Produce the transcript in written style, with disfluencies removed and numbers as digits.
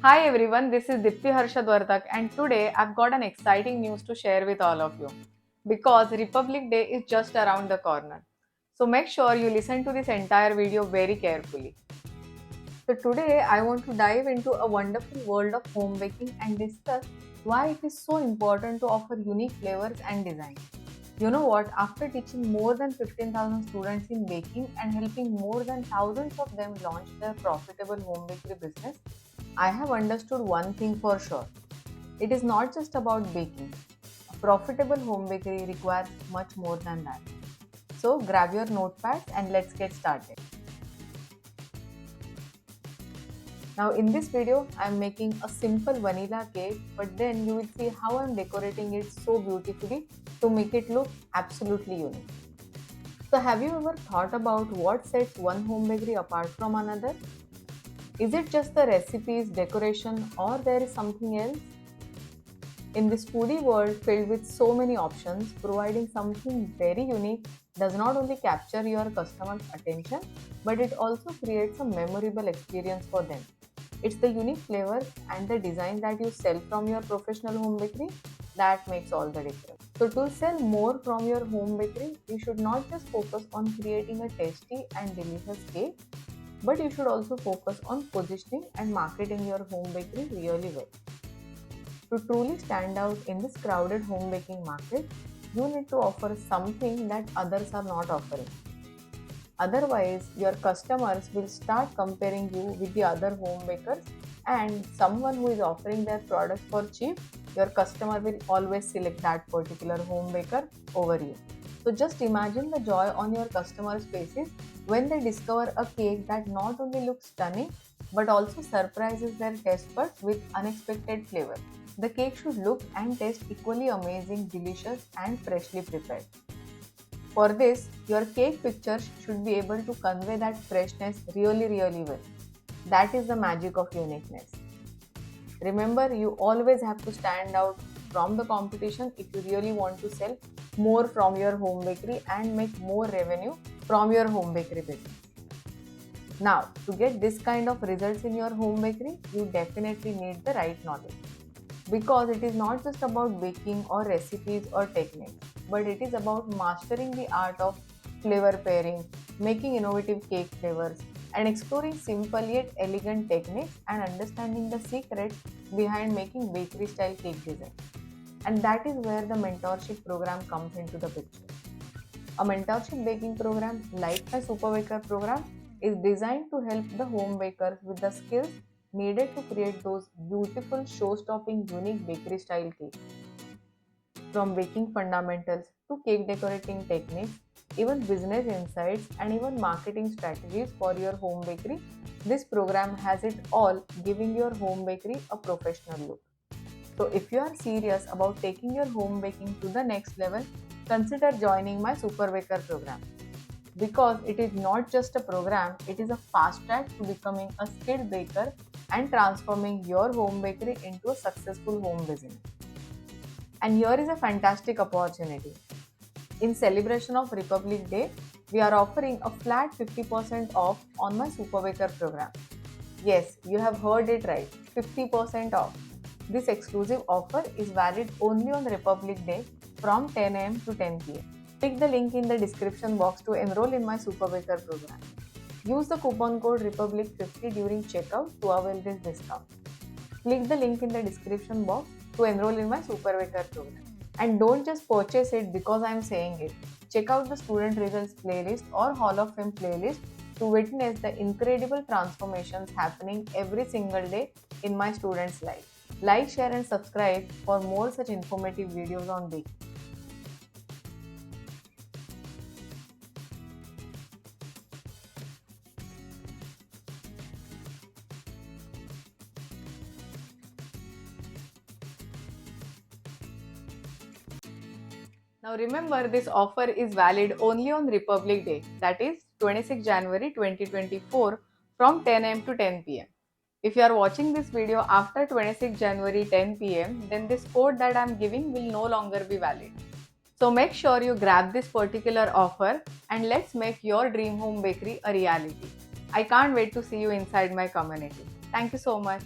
Hi everyone, this is Dipti Harshadwartak and today I've got an exciting news to share with all of you because Republic Day is just around the corner. So make sure you listen to this entire video very carefully. So today I want to dive into a wonderful world of home baking and discuss why it is so important to offer unique flavors and designs. You know what? After teaching more than 15,000 students in baking and helping more than thousands of them launch their profitable home bakery business, I have understood one thing for sure. It is not just about baking. A profitable home bakery requires much more than that. So grab your notepads and let's get started. Now in this video, I am making a simple vanilla cake, but then you will see how I am decorating it so beautifully to make it look absolutely unique. So have you ever thought about what sets one home bakery apart from another? Is it just the recipes, decoration, or there is something else? In this foodie world filled with so many options, providing something very unique does not only capture your customer's attention, but it also creates a memorable experience for them. It's the unique flavor and the design that you sell from your professional home bakery that makes all the difference. So, to sell more from your home bakery, you should not just focus on creating a tasty and delicious cake, but you should also focus on positioning and marketing your home bakery really well. To truly stand out in this crowded home baking market, you need to offer something that others are not offering. Otherwise, your customers will start comparing you with the other home bakers, and someone who is offering their products for cheap, your customer will always select that particular home baker over you. So just imagine the joy on your customers' faces when they discover a cake that not only looks stunning but also surprises their taste buds with unexpected flavor. The cake should look and taste equally amazing, delicious, and freshly prepared. For this, your cake pictures should be able to convey that freshness really well. That is the magic of uniqueness. Remember, you always have to stand out from the competition if you really want to sell more from your home bakery and make more revenue from your home bakery business. Now, to get this kind of results in your home bakery, you definitely need the right knowledge. Because it is not just about baking or recipes or techniques, but it is about mastering the art of flavor pairing, making innovative cake flavors, and exploring simple yet elegant techniques and understanding the secrets behind making bakery style cake design. And that is where the mentorship program comes into the picture. A mentorship baking program, like my Super Baker program, is designed to help the home bakers with the skills needed to create those beautiful, show stopping, unique bakery style cakes. From baking fundamentals to cake decorating techniques, even business insights, and even marketing strategies for your home bakery, this program has it all, giving your home bakery a professional look. So, if you are serious about taking your home baking to the next level, consider joining my Super Baker program. Because it is not just a program, it is a fast track to becoming a skilled baker and transforming your home bakery into a successful home business. And here is a fantastic opportunity. In celebration of Republic Day, we are offering a flat 50% off on my Super Baker program. Yes, you have heard it right, 50% off. This exclusive offer is valid only on Republic Day from 10 am to 10 pm. Click the link in the description box to enroll in my Super Baker program. Use the coupon code Republic50 during checkout to avail this discount. Click the link in the description box to enroll in my Super Baker program. And don't just purchase it because I am saying it. Check out the student results playlist or Hall of Fame playlist to witness the incredible transformations happening every single day in my students' life. Like, share, and subscribe for more such informative videos on baking. Now remember, this offer is valid only on Republic Day, that is 26 January 2024 from 10 am to 10 pm. If you are watching this video after 26 January 10 pm, then this code that I am giving will no longer be valid. So make sure you grab this particular offer and let's make your dream home bakery a reality. I can't wait to see you inside my community. Thank you so much.